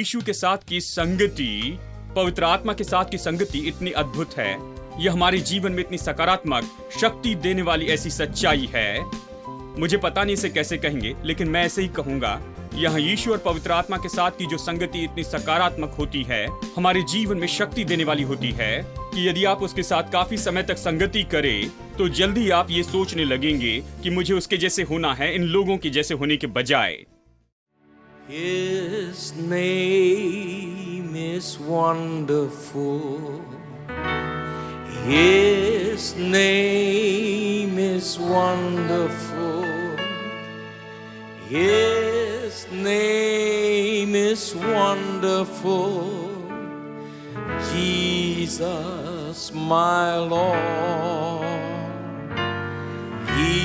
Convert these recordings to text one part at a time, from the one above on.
यीशु के साथ की संगति, पवित्र आत्मा के साथ की संगति इतनी अद्भुत है। यह हमारे जीवन में इतनी सकारात्मक शक्ति देने वाली ऐसी सच्चाई है। मुझे पता नहीं इसे कैसे कहेंगे, लेकिन मैं ऐसे ही कहूंगा। यहाँ यीशु और पवित्र आत्मा के साथ की जो संगति इतनी सकारात्मक होती है, हमारे जीवन में शक्ति देने वाली होती है कि यदि आप उसके साथ काफी समय तक संगति करें तो जल्दी आप ये सोचने लगेंगे कि मुझे उसके जैसे होना है, इन लोगों के जैसे होने के बजाय। His name is wonderful. His name is wonderful. His name is wonderful. Jesus, my Lord. He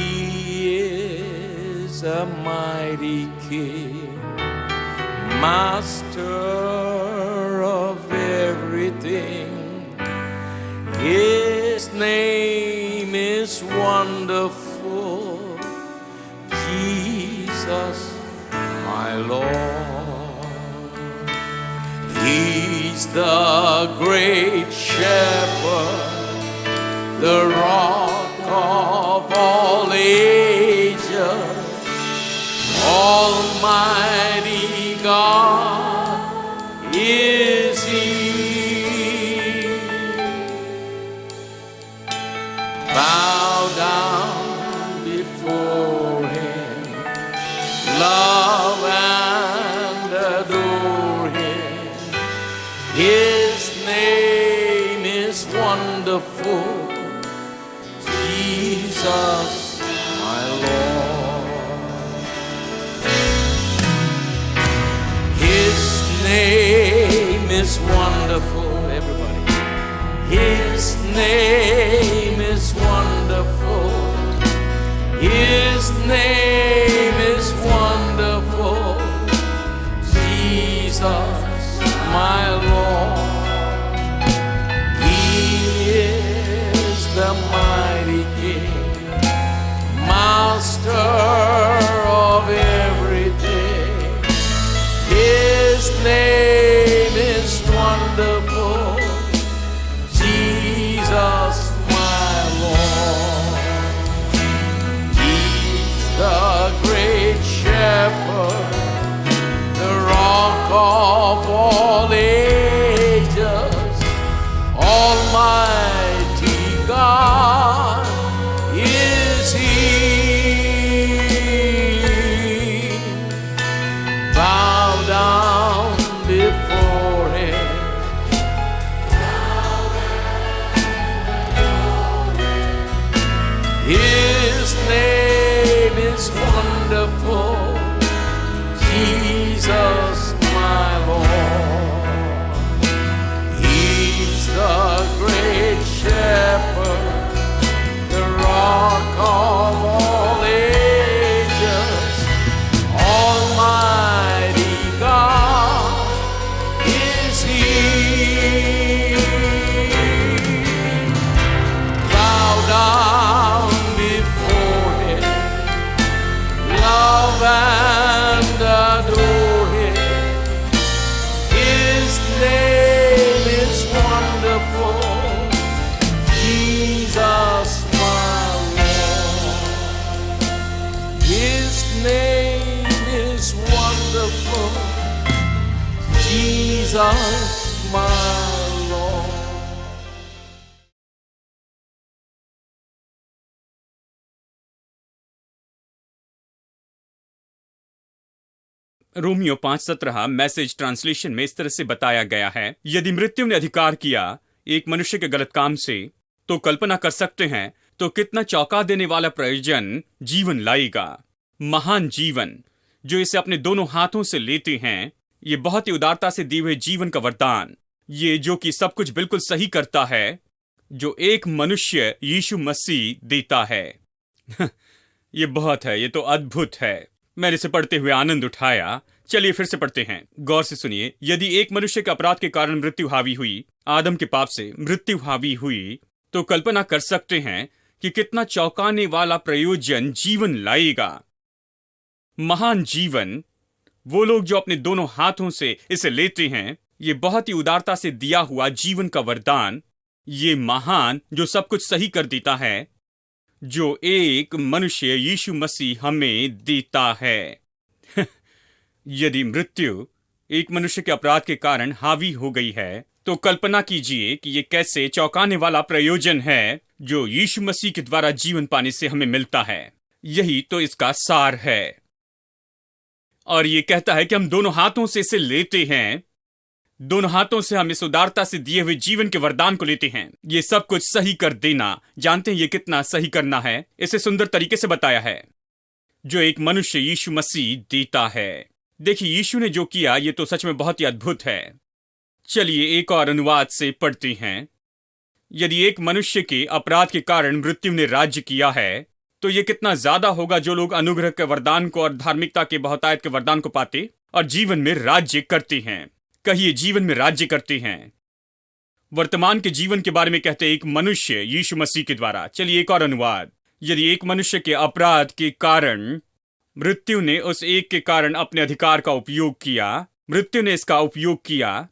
is a mighty King, Master of everything. His name is wonderful, Jesus, my Lord. He's the great shepherd, the rock of all ages, Almighty God is He. Bow down before Him, love and adore Him. His name is wonderful, Jesus, my Lord. His name is wonderful, everybody. His name is wonderful. His name is wonderful, Jesus, my Lord. He is the mighty King, Master of everything. His name is wonderful, Jesus, my Lord. He's the great shepherd, the rock of all ages, Almighty God is He. Bow down before Him, His name is wonderful, Jesus, my Lord. He's the great shepherd, the rock of all ages, Almighty God is He. Bow down before Him, love and adore Him. His name is wonderful, Jesus, my Lord. His name is wonderful, Jesus, my Lord. Romeo 5:17 message translation में इस तरह से बताया गया है, यदि मृत्यु ने अधिकार किया एक मनुष्य के गलत काम से, तो कल्पना कर सकते हैं तो कितना चौंका देने वाला प्रयोजन जीवन लाएगा। महान जीवन जो इसे अपने दोनों हाथों से लेते हैं, ये बहुत ही उदारता से दिए हुए जीवन का वरदान, ये जो कि सब कुछ बिल्कुल सही करता है, जो एक मनुष्य यीशु मसीह देता है। ये बहुत है, ये तो अद्भुत है। मैंने इसे पढ़ते हुए आनंद उठाया। चलिए फिर से पढ़ते हैं, गौर से सुनिए। यदि एक मनुष्य के अपराध के कारण मृत्यु हावी हुई, आदम के पाप से मृत्यु हावी हुई, तो कल्पना कर सकते हैं कि कितना चौंकाने वाला प्रयोजन जीवन लाएगा। महान जीवन वो लोग जो अपने दोनों हाथों से इसे लेते हैं, ये बहुत ही उदारता से दिया हुआ जीवन का वरदान, ये महान जो सब कुछ सही कर देता है, जो एक मनुष्य यीशु मसीह हमें देता है। यदि मृत्यु एक मनुष्य के अपराध के कारण हावी हो गई है, तो कल्पना कीजिए कि ये कैसे चौंकाने वाला प्रयोजन है जो यीशु मसीह के द्वारा जीवन पाने से हमें मिलता है। यही तो इसका सार है। और ये कहता है कि हम दोनों हाथों से इसे लेते हैं, दोनों हाथों से हम इस उदारता से दिए हुए जीवन के वरदान को लेते हैं। ये सब कुछ सही कर देना, जानते हैं ये कितना सही करना है? इसे सुंदर तरीके से बताया है, जो एक मनुष्य यीशु मसीह देता है। देखिए, यीशु ने जो किया ये तो सच में बहुत ही अद्भुत है। चलिए एक और अनुवाद से पढ़ते हैं। यदि एक मनुष्य के अपराध के कारण मृत्यु ने राज्य किया है, तो ये कितना ज्यादा होगा जो लोग अनुग्रह के वरदान को और धार्मिकता के बहुतायत के वरदान को पाते और जीवन में राज्य करते हैं। कहिए, जीवन में राज्य करते हैं। वर्तमान के जीवन के बारे में कहते हैं एक मनुष्य यीशु मसीह के द्वारा। चलिए एक और अनुवाद। यदि एक मनुष्य के अपराध के कारण मृत्यु ने उस एक के कारण अपने अधिकार का उपयोग किया, मृत्यु ने इसका उपयोग किया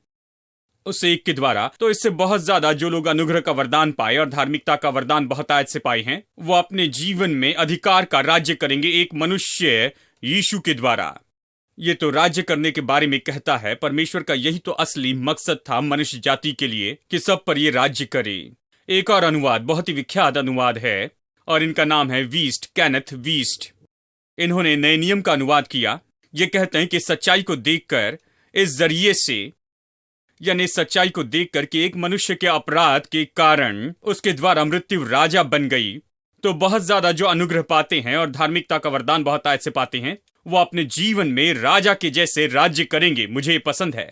उस एक के द्वारा, तो इससे बहुत ज्यादा जो लोग अनुग्रह का वरदान पाए और धार्मिकता का वरदान बहुतायत से पाए हैं, वो अपने जीवन में अधिकार का राज्य करेंगे एक मनुष्य यीशु के द्वारा। ये तो राज्य करने के बारे में कहता है। परमेश्वर का यही तो असली मकसद था मनुष्य जाति के लिए, कि सब पर ये राज्य करे। एक और अनुवाद, बहुत ही विख्यात अनुवाद है, और इनका नाम है वीस्ट, केनेथ वीस्ट। इन्होंने नए नियम का अनुवाद किया। ये कहते हैं कि सच्चाई को देखकर, इस जरिए से, यानी सच्चाई को देखकर कि एक मनुष्य के अपराध के कारण उसके द्वारा मृत्यु राजा बन गई, तो बहुत ज्यादा जो अनुग्रह पाते हैं और धार्मिकता का वरदान बहुतायत से पाते हैं, वो अपने जीवन में राजा के जैसे राज्य करेंगे। मुझे पसंद है,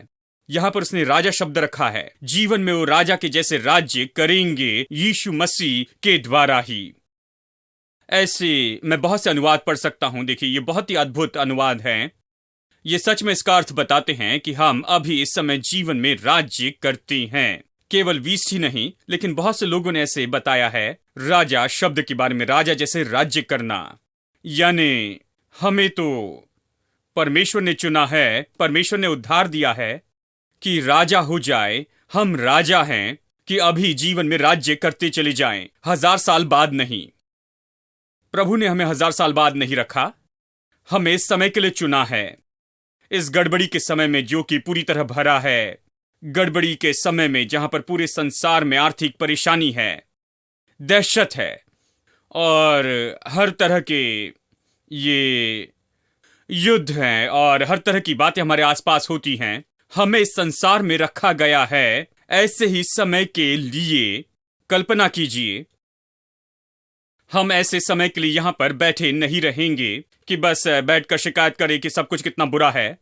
यहां पर उसने राजा शब्द रखा है। जीवन में वो राजा के जैसे राज्य करेंगे यीशु मसीह के द्वारा ही। ऐसे मैं बहुत से अनुवाद पढ़ सकता हूं। देखिए, ये बहुत ही अद्भुत अनुवाद है। ये सच में इसका अर्थ बताते हैं कि हम अभी इस समय जीवन में राज्य करते हैं। केवल 20 ही नहीं, लेकिन बहुत से लोगों ने ऐसे बताया है राजा शब्द के बारे में, राजा जैसे राज्य करना। यानी हमें तो परमेश्वर ने चुना है, परमेश्वर ने उद्धार दिया है कि राजा हो जाए। हम राजा हैं कि अभी जीवन में राज्य करते चले जाएं, 1000 साल बाद नहीं। प्रभु ने हमें 1000 साल बाद नहीं रखा, हमें इस समय के लिए चुना है। इस गड़बड़ी के समय में जो कि पूरी तरह भरा है, गड़बड़ी के समय में जहां पर पूरे संसार में आर्थिक परेशानी है, दहशत है, और हर तरह के ये युद्ध हैं और हर तरह की बातें हमारे आसपास होती हैं, हमें इस संसार में रखा गया है ऐसे ही समय के लिए। कल्पना कीजिए, हम ऐसे समय के लिए यहां पर बैठे नहीं रहेंगे कि बस बैठकर शिकायत करें कि सब कुछ कितना बुरा है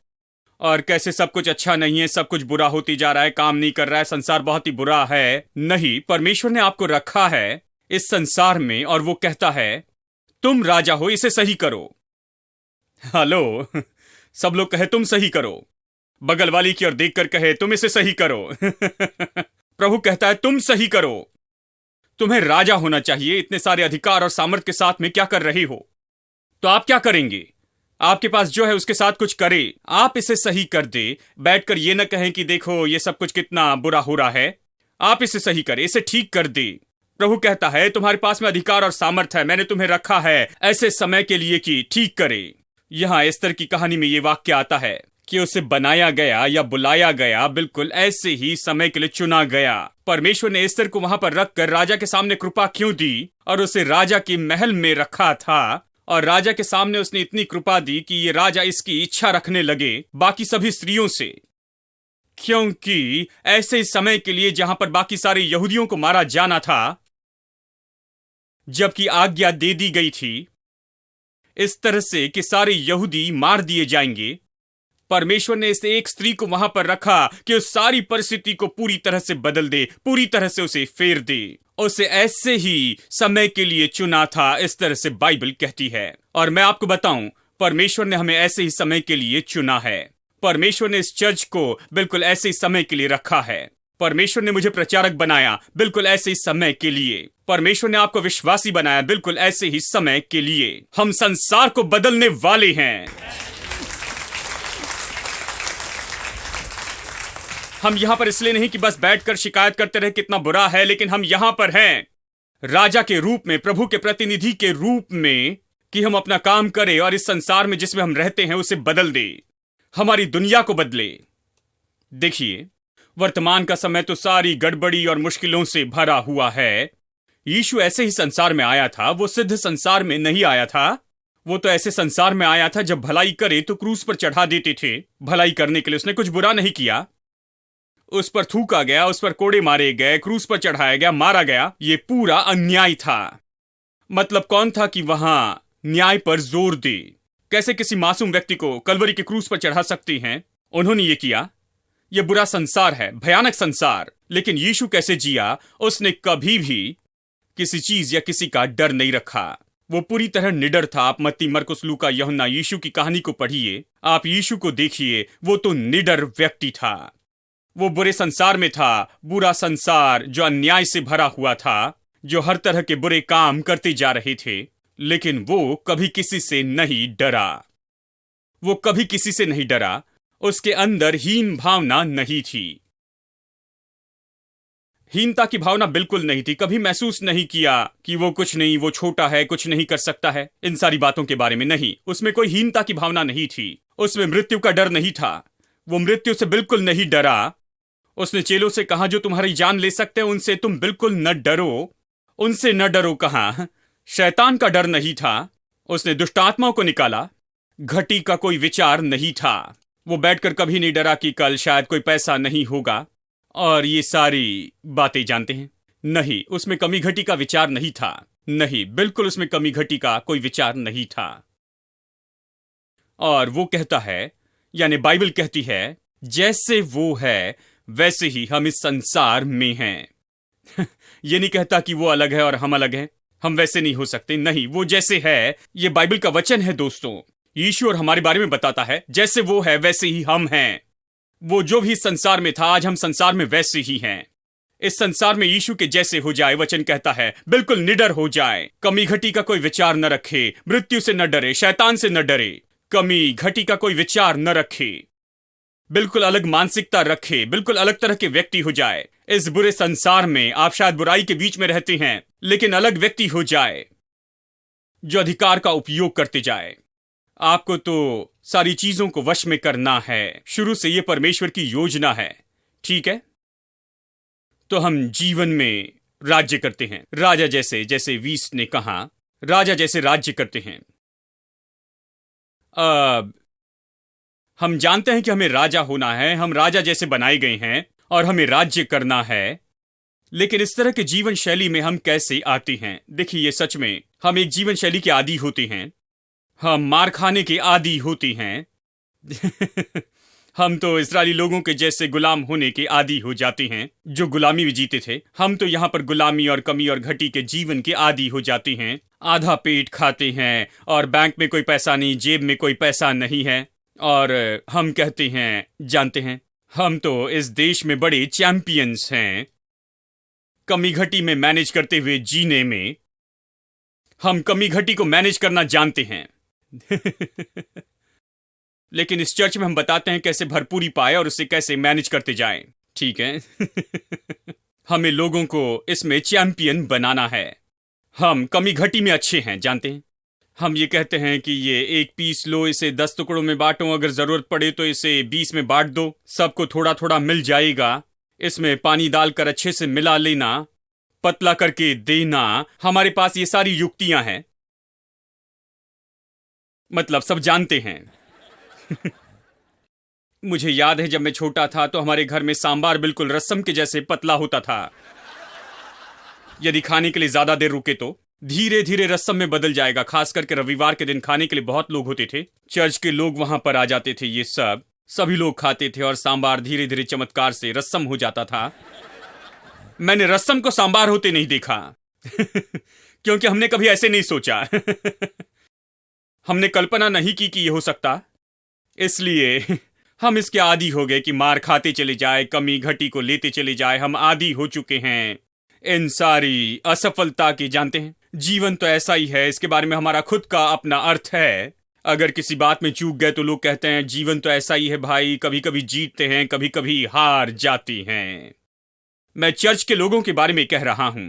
और कैसे सब कुछ अच्छा नहीं है, सब कुछ बुरा होती जा रहा है, काम नहीं कर रहा है, संसार बहुत ही बुरा है। नहीं, परमेश्वर ने आपको रखा है इस संसार में और वो कहता है तुम राजा हो, इसे सही करो। हेलो, सब लोग कहे तुम सही करो, बगल वाली की ओर देखकर कहे तुम इसे सही करो। प्रभु कहता है तुम सही करो, तुम्हें राजा होना चाहिए। इतने सारे अधिकार और सामर्थ्य के साथ में क्या कर रहे हो? तो आप क्या करेंगे? आपके पास जो है उसके साथ कुछ करे, आप इसे सही कर दे। बैठकर ये न कहें कि देखो ये सब कुछ कितना बुरा हो रहा है, आप इसे सही करे, इसे ठीक कर दे। प्रभु कहता है तुम्हारे पास में अधिकार और सामर्थ्य है, मैंने तुम्हें रखा है ऐसे समय के लिए कि ठीक करे। यहां एस्तर की कहानी में ये वाक्य आता है कि उसे बनाया गया या बुलाया गया बिल्कुल ऐसे ही समय के लिए चुना गया। परमेश्वर ने एस्तर को वहां पर रखकर राजा के सामने कृपा क्यों दी और उसे राजा के महल में रखा था, और राजा के सामने उसने इतनी कृपा दी कि ये राजा इसकी इच्छा रखने लगे बाकी सभी स्त्रियों से, क्योंकि ऐसे समय के लिए जहां पर बाकी सारे यहूदियों को मारा जाना था, जबकि आज्ञा दे दी गई थी इस तरह से कि सारे यहूदी मार दिए जाएंगे, परमेश्वर ने इस एक स्त्री को वहां पर रखा कि उस सारी परिस्थिति को पूरी तरह से बदल दे, पूरी तरह से उसे फेर दे। उसे ऐसे ही समय के लिए चुना था, इस तरह से बाइबल कहती है। और मैं आपको बताऊं, परमेश्वर ने हमें ऐसे ही समय के लिए चुना है। परमेश्वर ने इस चर्च को बिल्कुल ऐसे ही समय के लिए रखा है। परमेश्वर ने मुझे प्रचारक बनाया बिल्कुल ऐसे ही समय के लिए। परमेश्वर ने आपको विश्वासी बनाया बिल्कुल ऐसे ही समय के लिए। हम संसार को बदलने वाले हैं। हम यहाँ पर इसलिए नहीं कि बस बैठकर शिकायत करते रहे कितना बुरा है, लेकिन हम यहाँ पर हैं राजा के रूप में, प्रभु के प्रतिनिधि के रूप में, कि हम अपना काम करें और इस संसार में जिसमें हम रहते हैं उसे बदल दे, हमारी दुनिया को बदले। देखिए, वर्तमान का समय तो सारी गड़बड़ी और मुश्किलों से भरा हुआ है। यीशु ऐसे ही संसार में आया था, वो सिद्ध संसार में नहीं आया था। वो तो ऐसे संसार में आया था जब भलाई करे तो क्रूस पर चढ़ा देते थे। भलाई करने के लिए उसने कुछ बुरा नहीं किया, उस पर थूका गया, उस पर कोड़े मारे गए, क्रूस पर चढ़ाया गया, मारा गया। ये पूरा अन्याय था। मतलब कौन था कि वहां न्याय पर जोर दे? कैसे किसी मासूम व्यक्ति को कलवरी के क्रूस पर चढ़ा सकते हैं? उन्होंने ये किया। यह बुरा संसार है, भयानक संसार। लेकिन यीशु कैसे जिया? उसने कभी भी किसी चीज या किसी का डर नहीं रखा। वो पूरी तरह निडर था। आप मत्ती, मरकुस, लूका, यूहन्ना, यीशु की कहानी को पढ़िए, आप यीशु को देखिए, वो तो निडर व्यक्ति था। वो बुरे संसार में था, बुरा संसार जो अन्याय से भरा हुआ था, जो हर तरह के बुरे काम करते जा रहे थे, लेकिन वो कभी किसी से नहीं डरा। वो कभी किसी से नहीं डरा। उसके अंदर हीन भावना नहीं थी। हीनता की भावना बिल्कुल नहीं थी। कभी महसूस नहीं किया कि वो कुछ नहीं, वो छोटा है, कुछ नहीं कर सकता है, इन सारी बातों के बारे में नहीं। उसमें कोई हीनता की भावना नहीं थी। उसमें मृत्यु का डर नहीं था। वो मृत्यु से बिल्कुल नहीं डरा। उसने चेलों से कहा, जो तुम्हारी जान ले सकते हैं उनसे तुम बिल्कुल न डरो। उनसे न डरो कहा। शैतान का डर नहीं था। उसने दुष्ट आत्माओं को निकाला। घटी का कोई विचार नहीं था। वो बैठकर कभी नहीं डरा कि कल शायद कोई पैसा नहीं होगा और ये सारी बातें जानते हैं। नहीं, उसमें कमी घटी का विचार नहीं था। नहीं, बिल्कुल उसमें कमी घटी का कोई विचार नहीं था। और वो कहता है, यानी बाइबल कहती है, जैसे वो है वैसे ही हम इस संसार में हैं। ये नहीं कहता कि वो अलग है और हम अलग हैं, हम वैसे नहीं हो सकते। नहीं, वो जैसे है, ये बाइबल का वचन है दोस्तों। यीशु और हमारे बारे में बताता है, जैसे वो है वैसे ही हम हैं। वो जो भी संसार में था, आज हम संसार में वैसे ही हैं। इस संसार में यीशु के जैसे हो जाए, वचन कहता है, बिल्कुल निडर हो जाए, कमी घटी का कोई विचार न रखे, मृत्यु से न डरे, शैतान से न डरे, कमी घटी का कोई विचार न रखे, बिल्कुल अलग मानसिकता रखे, बिल्कुल अलग तरह के व्यक्ति हो जाए। इस बुरे संसार में आप शायद बुराई के बीच में रहते हैं, लेकिन अलग व्यक्ति हो जाए जो अधिकार का उपयोग करते जाए। आपको तो सारी चीजों को वश में करना है। शुरू से यह परमेश्वर की योजना है, ठीक है? तो हम जीवन में राज्य करते हैं, राजा जैसे, जैसे वीस ने कहा, राजा जैसे राज्य करते हैं। हम जानते हैं कि हमें राजा होना है, हम राजा जैसे बनाए गए हैं और हमें राज्य करना है। लेकिन इस तरह के जीवन शैली में हम कैसे आते हैं? देखिए, ये सच में हम एक जीवन शैली के आदी होते हैं। हम मार खाने के आदी होते हैं। हम तो इस्राएली लोगों के जैसे गुलाम होने के आदी हो जाते हैं, जो गुलामी में जीते थे। हम तो यहाँ पर गुलामी और कमी और घटी के जीवन के आदी हो जाते हैं। आधा पेट खाते हैं और बैंक में कोई पैसा नहीं, जेब में कोई पैसा नहीं है, और हम कहते हैं, जानते हैं, हम तो इस देश में बड़े चैंपियंस हैं कमी घटी में मैनेज करते हुए जीने में। हम कमी घटी को मैनेज करना जानते हैं। लेकिन इस चर्च में हम बताते हैं कैसे भरपूरी पाए और उसे कैसे मैनेज करते जाएं, ठीक है? हमें लोगों को इसमें चैंपियन बनाना है। हम कमी घटी में अच्छे हैं, जानते हैं। हम ये कहते हैं कि ये 1 पीस लो, इसे 10 टुकड़ों में बांटो, अगर जरूरत पड़े तो इसे 20 में बांट दो, सबको थोड़ा थोड़ा मिल जाएगा। इसमें पानी डालकर अच्छे से मिला लेना, पतला करके देना। हमारे पास ये सारी युक्तियां हैं। मतलब सब जानते हैं। मुझे याद है जब मैं छोटा था तो हमारे घर में सांबार बिल्कुल रसम के जैसे पतला होता था। यदि खाने के लिए ज्यादा देर रुके तो धीरे धीरे रसम में बदल जाएगा। खास करके रविवार के दिन खाने के लिए बहुत लोग होते थे, चर्च के लोग वहां पर आ जाते थे, ये सभी लोग खाते थे और सांबार धीरे धीरे चमत्कार से रसम हो जाता था। मैंने रसम को सांबार होते नहीं देखा क्योंकि हमने कभी ऐसे नहीं सोचा। हमने कल्पना नहीं की कि यह हो सकता, इसलिए हम इसके आदी हो गए कि मार खाते चले जाए, कमी घटी को लेते चले जाए। हम आदी हो चुके हैं इन सारी असफलता के। जानते हैं, जीवन तो ऐसा ही है, इसके बारे में हमारा खुद का अपना अर्थ है। अगर किसी बात में चूक गए तो लोग कहते हैं जीवन तो ऐसा ही है भाई, कभी कभी जीतते हैं, कभी कभी हार जाती हैं। मैं चर्च के लोगों के बारे में कह रहा हूं।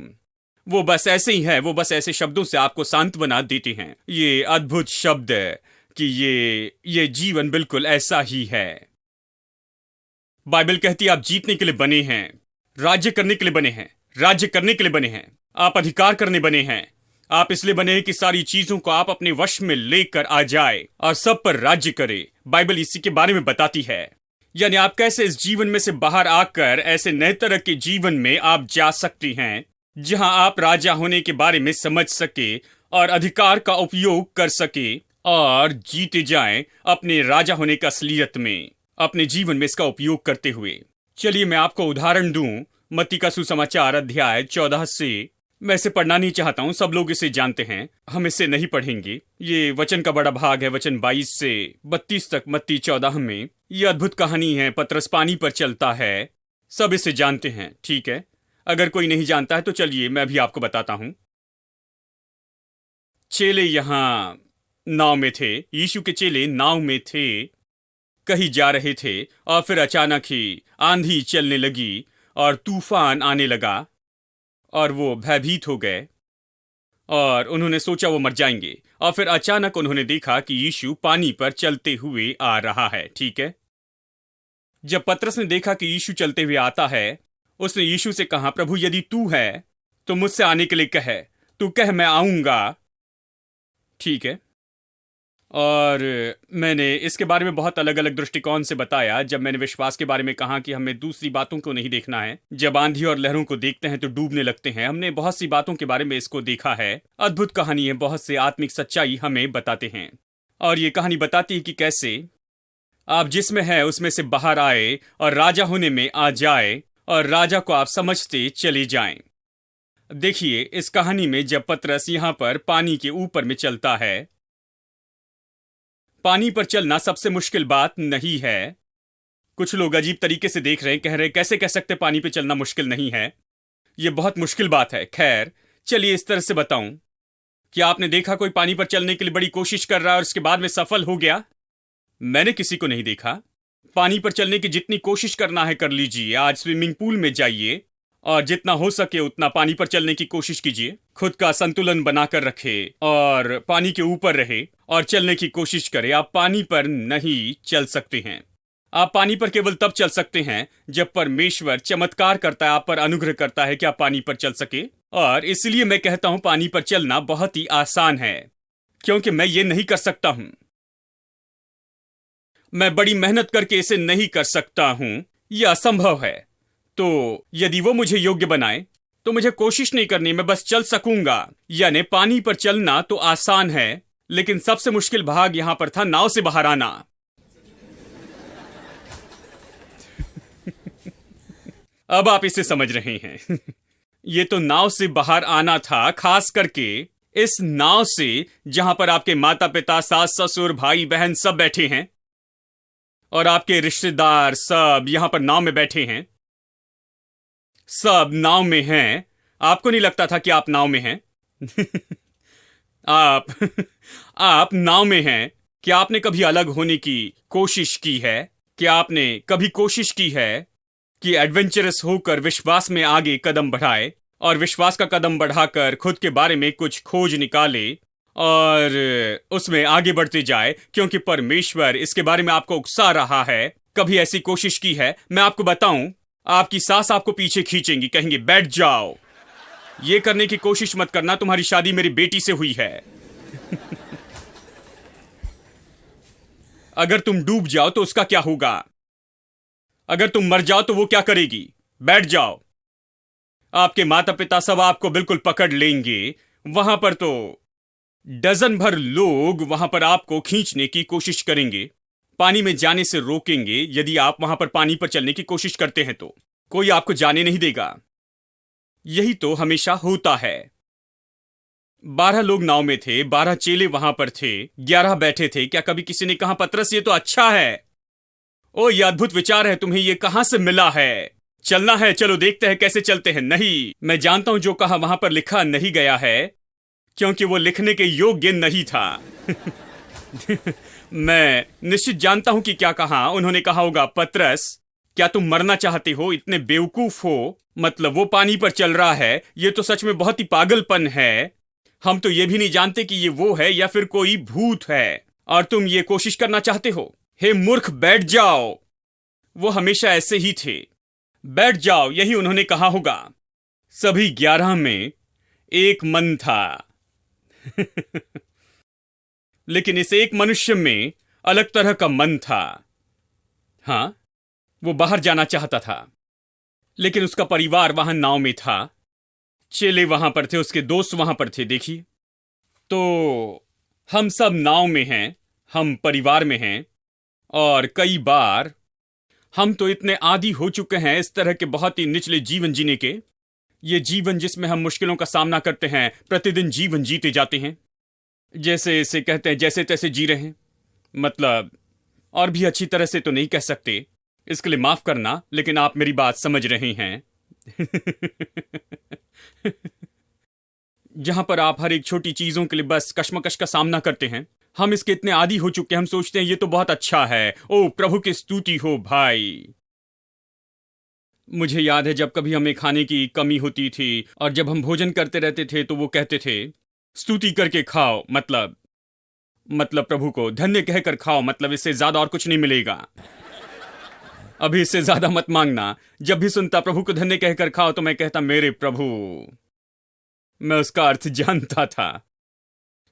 वो बस ऐसे ही है, वो बस ऐसे शब्दों से आपको सांत्वना देती हैं। ये अद्भुत शब्द कि ये जीवन बिल्कुल ऐसा ही है। बाइबल कहती है आप जीतने के लिए बने हैं, राज्य करने के लिए बने हैं, राज्य करने के लिए बने हैं, आप अधिकार करने बने हैं। आप इसलिए बने हैं कि सारी चीजों को आप अपने वश में लेकर आ जाए और सब पर राज्य करे। बाइबल इसी के बारे में बताती है। यानी आप कैसे इस जीवन में से बाहर आकर ऐसे नए तरह के जीवन में आप जा सकती हैं जहां आप राजा होने के बारे में समझ सके और अधिकार का उपयोग कर सके और जीते जाएं अपने राजा होने का असलियत में, अपने जीवन में इसका उपयोग करते हुए। चलिए मैं आपको उदाहरण दूं। मत्ती का सुसमाचार अध्याय 14 से। मैं इसे पढ़ना नहीं चाहता हूं, सब लोग इसे जानते हैं, हम इसे नहीं पढ़ेंगे। ये वचन का बड़ा भाग है, वचन 22 से 32 तक मत्ती 14 में। ये अद्भुत कहानी है। पतरस पानी पर चलता है, सब इसे जानते हैं, ठीक है। अगर कोई नहीं जानता है तो चलिए मैं भी आपको बताता हूं। चेले यहां नाव में थे, यीशु के चेले नाव में थे, कहीं जा रहे थे और फिर अचानक ही आंधी चलने लगी और तूफान आने लगा और वो भयभीत हो गए और उन्होंने सोचा वो मर जाएंगे। और फिर अचानक उन्होंने देखा कि यीशु पानी पर चलते हुए आ रहा है, ठीक है। जब पतरस ने देखा कि यीशु चलते हुए आता है, उसने यीशु से कहा, प्रभु यदि तू है तो मुझसे आने के लिए कह, तू कह मैं आऊंगा, ठीक है। और मैंने इसके बारे में बहुत अलग अलग दृष्टिकोण से बताया। जब मैंने विश्वास के बारे में कहा कि हमें दूसरी बातों को नहीं देखना है, जब आंधी और लहरों को देखते हैं तो डूबने लगते हैं। हमने बहुत सी बातों के बारे में इसको देखा है। अद्भुत कहानी है, बहुत से आत्मिक सच्चाई हमें बताते हैं। और ये कहानी बताती है कि कैसे आप जिसमें है उसमें से बाहर आए और राजा होने में आ जाए और राजा को आप समझते चले जाएं। देखिए इस कहानी में जब पतरस यहां पर पानी के ऊपर में चलता है, पानी पर चलना सबसे मुश्किल बात नहीं है। कुछ लोग अजीब तरीके से देख रहे हैं, कह रहे हैं कैसे कह सकते पानी पे चलना मुश्किल नहीं है, यह बहुत मुश्किल बात है। खैर चलिए इस तरह से बताऊं, क्या आपने देखा कोई पानी पर चलने के लिए बड़ी कोशिश कर रहा है और उसके बाद में सफल हो गया? मैंने किसी को नहीं देखा। पानी पर चलने की जितनी कोशिश करना है कर लीजिए। आज स्विमिंग पूल में जाइए और जितना हो सके उतना पानी पर चलने की कोशिश कीजिए। खुद का संतुलन बनाकर रखे और पानी के ऊपर रहे और चलने की कोशिश करें। आप पानी पर नहीं चल सकते हैं। आप पानी पर केवल तब चल सकते हैं जब परमेश्वर चमत्कार करता है, आप पर अनुग्रह करता है कि आप पानी पर चल सके। और इसलिए मैं कहता हूं पानी पर चलना बहुत ही आसान है, क्योंकि मैं ये नहीं कर सकता हूं। मैं बड़ी मेहनत करके इसे नहीं कर सकता हूं, यह असंभव है। तो यदि वो मुझे योग्य बनाए तो मुझे कोशिश नहीं करनी, मैं बस चल सकूंगा। यानी पानी पर चलना तो आसान है, लेकिन सबसे मुश्किल भाग यहां पर था नाव से बाहर आना। अब आप इसे समझ रहे हैं। ये तो नाव से बाहर आना था, खास करके इस नाव से जहां पर आपके माता पिता, सास ससुर, भाई बहन सब बैठे हैं और आपके रिश्तेदार सब यहां पर नाव में बैठे हैं। सब नाव में हैं। आपको नहीं लगता था कि आप नाव में हैं? आप नाव में हैं। क्या आपने कभी अलग होने की कोशिश की है? क्या आपने कभी कोशिश की है कि एडवेंचरस होकर विश्वास में आगे कदम बढ़ाए और विश्वास का कदम बढ़ाकर खुद के बारे में कुछ खोज निकाले और उसमें आगे बढ़ते जाए, क्योंकि परमेश्वर इसके बारे में आपको उकसा रहा है? कभी ऐसी कोशिश की है? मैं आपको बताऊं, आपकी सास आपको पीछे खींचेंगी, कहेंगे बैठ जाओ, ये करने की कोशिश मत करना, तुम्हारी शादी मेरी बेटी से हुई है। अगर तुम डूब जाओ तो उसका क्या होगा? अगर तुम मर जाओ तो वो क्या करेगी? बैठ जाओ। आपके माता पिता सब आपको बिल्कुल पकड़ लेंगे। वहां पर तो डजन भर लोग वहां पर आपको खींचने की कोशिश करेंगे, पानी में जाने से रोकेंगे। यदि आप वहां पर पानी पर चलने की कोशिश करते हैं तो कोई आपको जाने नहीं देगा। यही तो हमेशा होता है। 12 लोग नाव में थे, 12 चेले वहां पर थे, 11 बैठे थे। क्या कभी किसी ने कहा पतरस ये तो अच्छा है, ओ ये अद्भुत विचार है, तुम्हें ये कहां से मिला है? चलना है, चलो देखते हैं कैसे चलते हैं। नहीं, मैं जानता हूं जो कहा वहां पर लिखा नहीं गया है, क्योंकि वो लिखने के योग्य नहीं था। मैं निश्चित जानता हूं कि क्या कहा। उन्होंने कहा होगा, पतरस क्या तुम मरना चाहते हो? इतने बेवकूफ हो? मतलब वो पानी पर चल रहा है, ये तो सच में बहुत ही पागलपन है। हम तो ये भी नहीं जानते कि ये वो है या फिर कोई भूत है, और तुम ये कोशिश करना चाहते हो? हे मूर्ख, बैठ जाओ। वो हमेशा ऐसे ही थे, बैठ जाओ, यही उन्होंने कहा होगा। सभी 11 में एक मन था। लेकिन इस एक मनुष्य में अलग तरह का मन था। हां, वो बाहर जाना चाहता था, लेकिन उसका परिवार वहां नाव में था। चेले वहां पर थे, उसके दोस्त वहां पर थे। देखिए, तो हम सब नाव में हैं, हम परिवार में हैं, और कई बार हम तो इतने आदी हो चुके हैं इस तरह के बहुत ही निचले जीवन जीने के। ये जीवन जिसमें हम मुश्किलों का सामना करते हैं, प्रतिदिन जीवन जीते जाते हैं, जैसे इसे कहते हैं जैसे तैसे जी रहे हैं। मतलब और भी अच्छी तरह से तो नहीं कह सकते, इसके लिए माफ करना, लेकिन आप मेरी बात समझ रहे हैं। जहां पर आप हर एक छोटी चीजों के लिए बस कश्मकश का सामना करते हैं। हम इसके इतने आदी हो चुके हैं, हम सोचते हैं ये तो बहुत अच्छा है। ओ प्रभु की स्तुति हो भाई। मुझे याद है जब कभी हमें खाने की कमी होती थी और जब हम भोजन करते रहते थे तो वो कहते थे, स्तुति करके खाओ, मतलब प्रभु को धन्य कहकर खाओ, मतलब इससे ज्यादा और कुछ नहीं मिलेगा। अभी इससे ज्यादा मत मांगना। जब भी सुनता प्रभु को धन्य कहकर खाओ तो मैं कहता, मेरे प्रभु। मैं उसका अर्थ जानता था।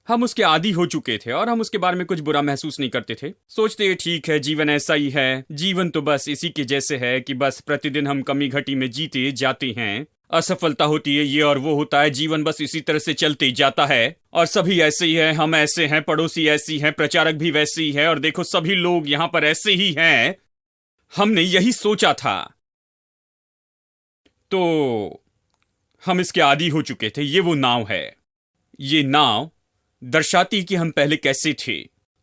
हम उसके आदी हो चुके थे और हम उसके बारे में कुछ बुरा महसूस नहीं करते थे। सोचते ठीक है, जीवन ऐसा ही है, जीवन तो बस इसी के जैसे है कि बस प्रतिदिन हम कमी घटी में जीते जाते हैं। असफलता होती है, ये और वो होता है, जीवन बस इसी तरह से चलते जाता है। और सभी ऐसे ही है, हम ऐसे हैं, पड़ोसी ऐसी हैं, प्रचारक भी वैसे ही है, और देखो सभी लोग यहां पर ऐसे ही हैं। हमने यही सोचा था, तो हम इसके आदी हो चुके थे। ये वो नाव है। ये नाव दर्शाती कि हम पहले कैसे थे,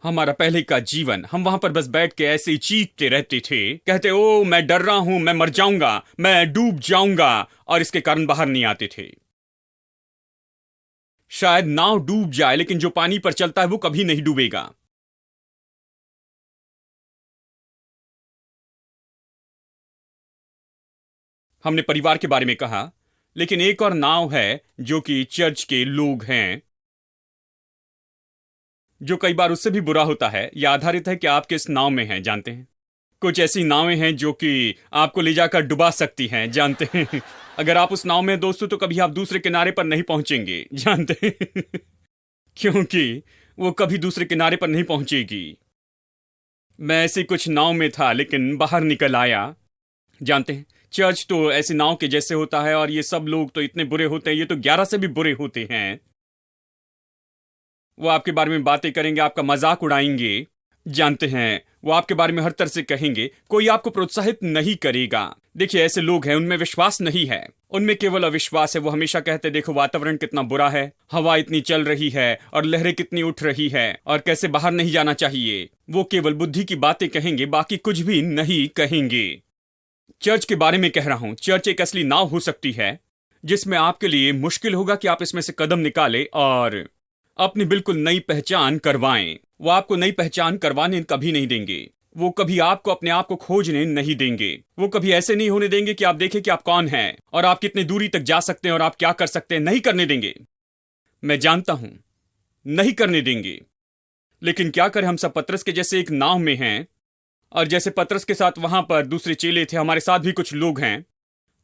हमारा पहले का जीवन। हम वहां पर बस बैठ के ऐसे ही चीखते रहते थे, कहते ओ मैं डर रहा हूं, मैं मर जाऊंगा, मैं डूब जाऊंगा, और इसके कारण बाहर नहीं आते थे। शायद नाव डूब जाए, लेकिन जो पानी पर चलता है वो कभी नहीं डूबेगा। हमने परिवार के बारे में कहा, लेकिन एक और नाव है जो कि चर्च के लोग हैं, जो कई बार उससे भी बुरा होता है। यह आधारित है कि आप किस नाव में हैं, जानते हैं। कुछ ऐसी नावें हैं जो कि आपको ले जाकर डुबा सकती हैं, जानते हैं। अगर आप उस नाव में दोस्तों तो कभी आप दूसरे किनारे पर नहीं पहुंचेंगे, जानते हैं। क्योंकि वो कभी दूसरे किनारे पर नहीं पहुंचेगी। मैं ऐसी कुछ नाव में था, लेकिन बाहर निकल आया। जानते हैं, चर्च तो ऐसी नाव के जैसे होता है, और ये सब लोग तो इतने बुरे होते हैं, ये तो 11 से भी बुरे होते हैं। वो आपके बारे में बातें करेंगे, आपका मजाक उड़ाएंगे, जानते हैं, वो आपके बारे में हर तरह से कहेंगे। कोई आपको प्रोत्साहित नहीं करेगा। देखिए, ऐसे लोग हैं, उनमें विश्वास नहीं है, उनमें केवल अविश्वास है। वो हमेशा कहते देखो वातावरण कितना बुरा है, हवा इतनी चल रही है और लहरें कितनी उठ रही है, और कैसे बाहर नहीं जाना चाहिए। वो केवल बुद्धि की बातें कहेंगे, बाकी कुछ भी नहीं कहेंगे। चर्च के बारे में कह रहा हूं। चर्च एक असली नाव हो सकती है, जिसमें आपके लिए मुश्किल होगा कि आप इसमें से कदम निकालें और अपनी बिल्कुल नई पहचान करवाएं। वो आपको नई पहचान करवाने कभी नहीं देंगे। वो कभी आपको अपने आप को खोजने नहीं देंगे। वो कभी ऐसे नहीं होने देंगे कि आप देखें कि आप कौन हैं और आप कितनी दूरी तक जा सकते हैं और आप क्या कर सकते हैं। नहीं करने देंगे। मैं जानता हूं, नहीं करने देंगे। लेकिन क्या करें, हम सब पतरस के जैसे एक नाव में हैं, और जैसे पतरस के साथ वहां पर दूसरे चेले थे, हमारे साथ भी कुछ लोग हैं।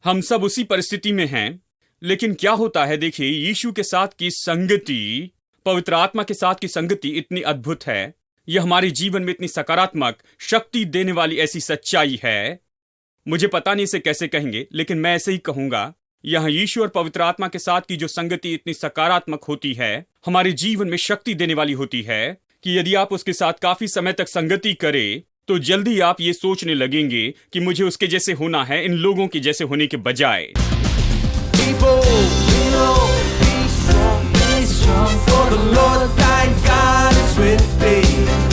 हम सब उसी परिस्थिति में हैं। लेकिन क्या होता है, देखिए, यीशु के साथ की संगति, पवित्र आत्मा के साथ की संगति इतनी अद्भुत है। यह हमारे जीवन में इतनी सकारात्मक शक्ति देने वाली ऐसी सच्चाई है। मुझे पता नहीं इसे कैसे कहेंगे, लेकिन मैं ऐसे ही कहूंगा। यहां यीशु और पवित्र आत्मा के साथ की जो संगति इतनी सकारात्मक होती है, हमारे जीवन में शक्ति देने वाली होती है कि यदि आप उसके साथ काफी समय तक संगति करें तो जल्दी आप ये सोचने लगेंगे कि मुझे उसके जैसे होना है, इन लोगों के जैसे होने के बजाय। For the Lord thy God is with thee.